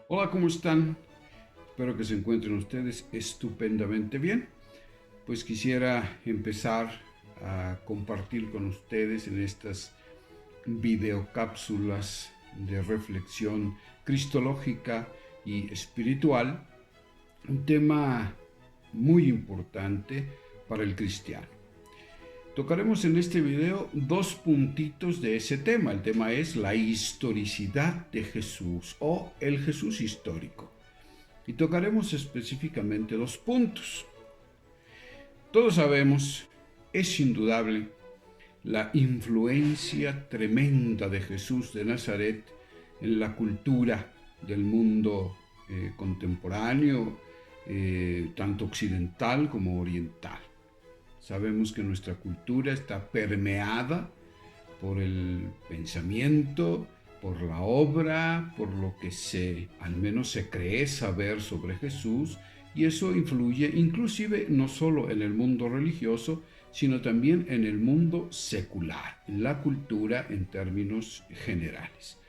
Hola, ¿cómo están? Espero que se encuentren ustedes estupendamente bien. Pues quisiera empezar a compartir con ustedes en estas videocápsulas de reflexión cristológica y espiritual un tema muy importante para el cristiano. Tocaremos en este video dos puntitos de ese tema. El tema es la historicidad de Jesús o el Jesús histórico. Y tocaremos específicamente dos puntos. Todos sabemos, es indudable, la influencia tremenda de Jesús de Nazaret en la cultura del mundo contemporáneo, tanto occidental como oriental. Sabemos que nuestra cultura está permeada por el pensamiento, por la obra, por lo que al menos se cree saber sobre Jesús, y eso influye inclusive no solo en el mundo religioso, sino también en el mundo secular, en la cultura en términos generales.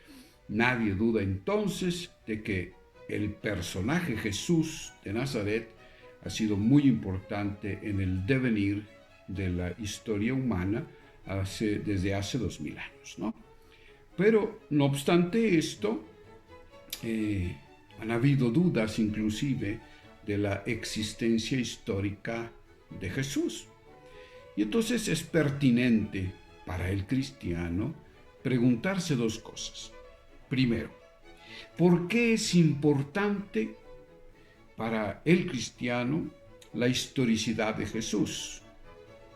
Nadie duda entonces de que el personaje Jesús de Nazaret ha sido muy importante en el devenir de la historia humana desde hace 2000 años, ¿no? Pero no obstante esto, han habido dudas inclusive de la existencia histórica de Jesús. Y entonces es pertinente para el cristiano preguntarse dos cosas. Primero, ¿por qué es importante para el cristiano la historicidad de Jesús?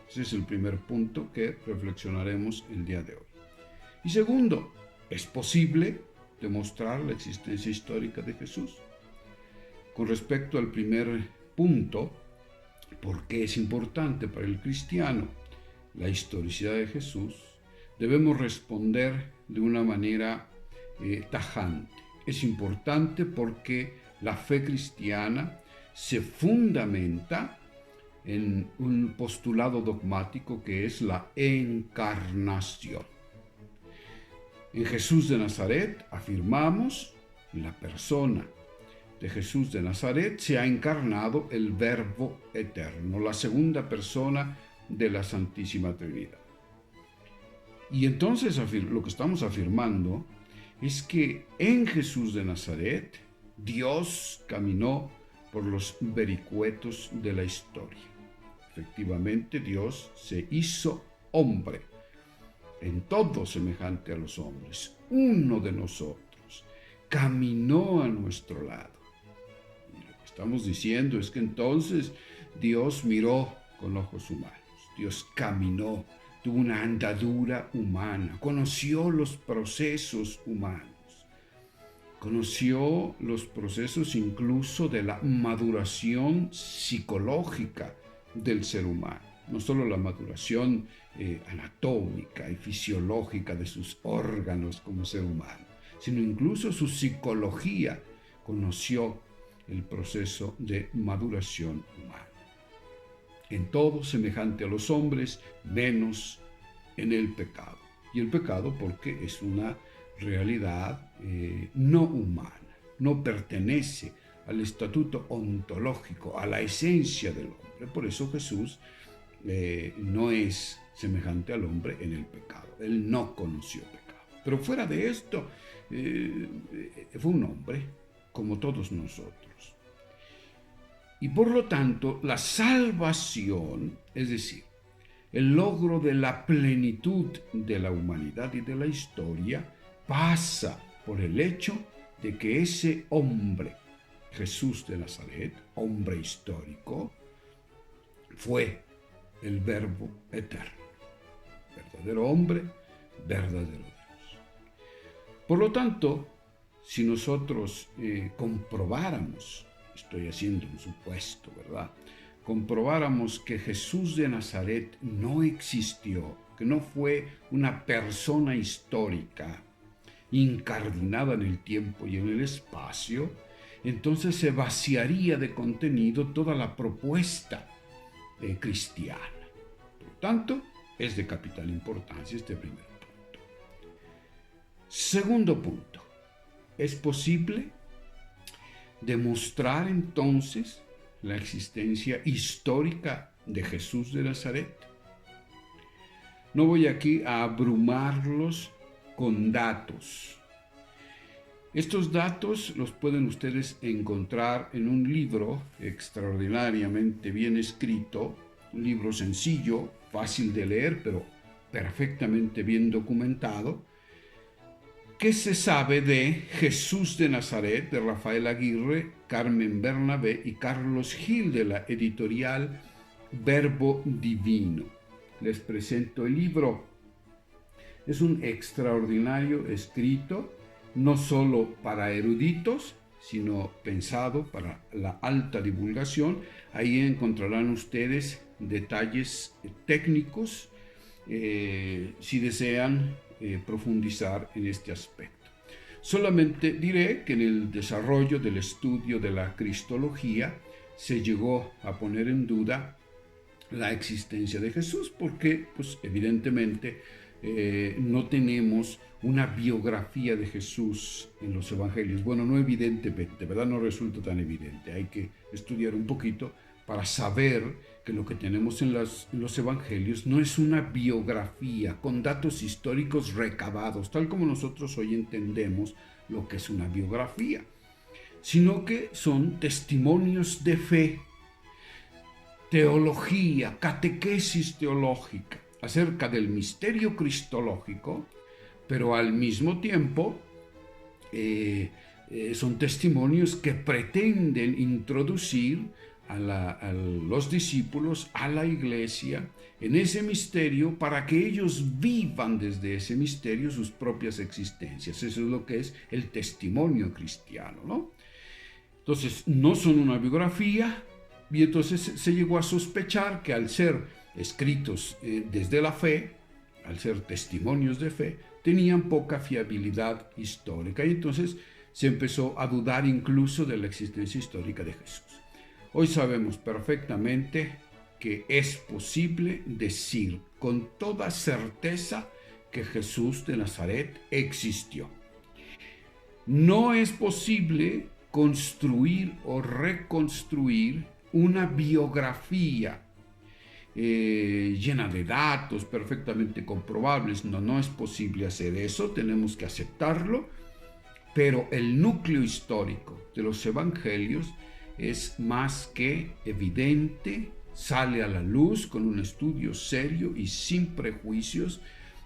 Ese es el primer punto que reflexionaremos el día de hoy. Y segundo, ¿es posible demostrar la existencia histórica de Jesús? Con respecto al primer punto, ¿por qué es importante para el cristiano la historicidad de Jesús? Debemos responder de una manera tajante. Es importante porque la fe cristiana se fundamenta en un postulado dogmático que es la encarnación. En Jesús de Nazaret afirmamos, en la persona de Jesús de Nazaret se ha encarnado el Verbo eterno, la segunda persona de la Santísima Trinidad. Y entonces lo que estamos afirmando es que en Jesús de Nazaret Dios caminó por los vericuetos de la historia. Efectivamente, Dios se hizo hombre, en todo semejante a los hombres, uno de nosotros, caminó a nuestro lado. Y lo que estamos diciendo es que entonces Dios miró con ojos humanos, Dios caminó, tuvo una andadura humana, conoció los procesos humanos, conoció los procesos incluso de la maduración psicológica del ser humano, no solo la maduración anatómica y fisiológica de sus órganos como ser humano, sino incluso su psicología. Conoció el proceso de maduración humana. En todo semejante a los hombres, menos en el pecado. Y el pecado porque es una realidad no humana, no pertenece al estatuto ontológico, a la esencia del hombre. Por eso Jesús no es semejante al hombre en el pecado. Él no conoció pecado. Pero fuera de esto, fue un hombre como todos nosotros. Y por lo tanto, la salvación, es decir, el logro de la plenitud de la humanidad y de la historia, pasa por el hecho de que ese hombre, Jesús de Nazaret, hombre histórico, fue el Verbo eterno, verdadero hombre, verdadero Dios. Por lo tanto, si nosotros comprobáramos, estoy haciendo un supuesto, ¿verdad? Comprobáramos que Jesús de Nazaret no existió, que no fue una persona histórica incardinada en el tiempo y en el espacio, entonces se vaciaría de contenido toda la propuesta cristiana. Por lo tanto, es de capital importancia este primer punto. Segundo punto, ¿es posible demostrar entonces la existencia histórica de Jesús de Nazaret. No voy aquí a abrumarlos con datos. Estos datos los pueden ustedes encontrar en un libro extraordinariamente bien escrito, un libro sencillo, fácil de leer, pero perfectamente bien documentado. ¿Qué se sabe de Jesús de Nazaret, de Rafael Aguirre, Carmen Bernabé y Carlos Gil, de la editorial Verbo Divino? Les presento el libro. Es un extraordinario escrito, no solo para eruditos, sino pensado para la alta divulgación. Ahí encontrarán ustedes detalles técnicos si desean profundizar en este aspecto. Solamente diré que en el desarrollo del estudio de la cristología se llegó a poner en duda la existencia de Jesús, porque pues evidentemente no tenemos una biografía de Jesús en los evangelios. Bueno, no evidentemente, ¿verdad? No resulta tan evidente. Hay que estudiar un poquito para saber que lo que tenemos en los evangelios no es una biografía con datos históricos recabados, tal como nosotros hoy entendemos lo que es una biografía, sino que son testimonios de fe, teología, catequesis teológica acerca del misterio cristológico, pero al mismo tiempo son testimonios que pretenden introducir a los discípulos, a la iglesia, en ese misterio para que ellos vivan desde ese misterio sus propias existencias. Eso es lo que es el testimonio cristiano, ¿no? Entonces, no son una biografía, y entonces se llegó a sospechar que al ser escritos desde la fe, al ser testimonios de fe, tenían poca fiabilidad histórica, y entonces se empezó a dudar incluso de la existencia histórica de Jesús. Hoy sabemos perfectamente que es posible decir con toda certeza que Jesús de Nazaret existió. No es posible construir o reconstruir una biografía llena de datos perfectamente comprobables. No es posible hacer eso, tenemos que aceptarlo, pero el núcleo histórico de los evangelios es más que evidente, sale a la luz con un estudio serio y sin prejuicios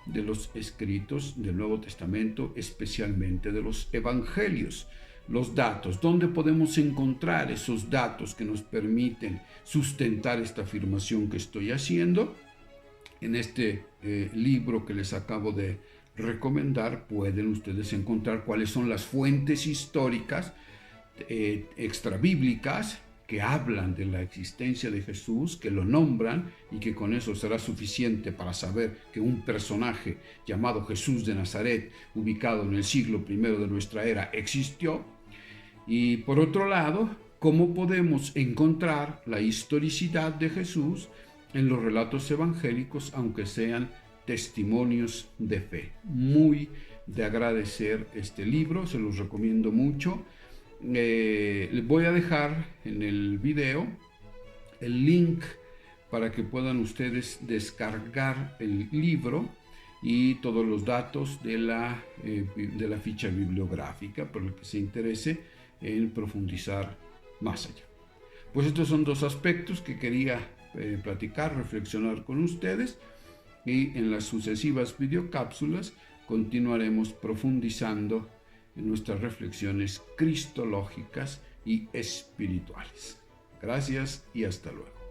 de los escritos del Nuevo Testamento, especialmente de los evangelios. Los datos, ¿dónde podemos encontrar esos datos que nos permiten sustentar esta afirmación que estoy haciendo? En este libro que les acabo de recomendar pueden ustedes encontrar cuáles son las fuentes históricas extrabíblicas que hablan de la existencia de Jesús, que lo nombran, y que con eso será suficiente para saber que un personaje llamado Jesús de Nazaret, ubicado en el siglo I de nuestra era, existió. Y por otro lado, ¿cómo podemos encontrar la historicidad de Jesús en los relatos evangélicos, aunque sean testimonios de fe? Muy de agradecer este libro, se los recomiendo mucho. Les voy a dejar en el video el link para que puedan ustedes descargar el libro y todos los datos de la ficha bibliográfica por el que se interese en profundizar más allá. Pues estos son dos aspectos que quería platicar, reflexionar con ustedes, y en las sucesivas videocápsulas continuaremos profundizando en nuestras reflexiones cristológicas y espirituales. Gracias y hasta luego.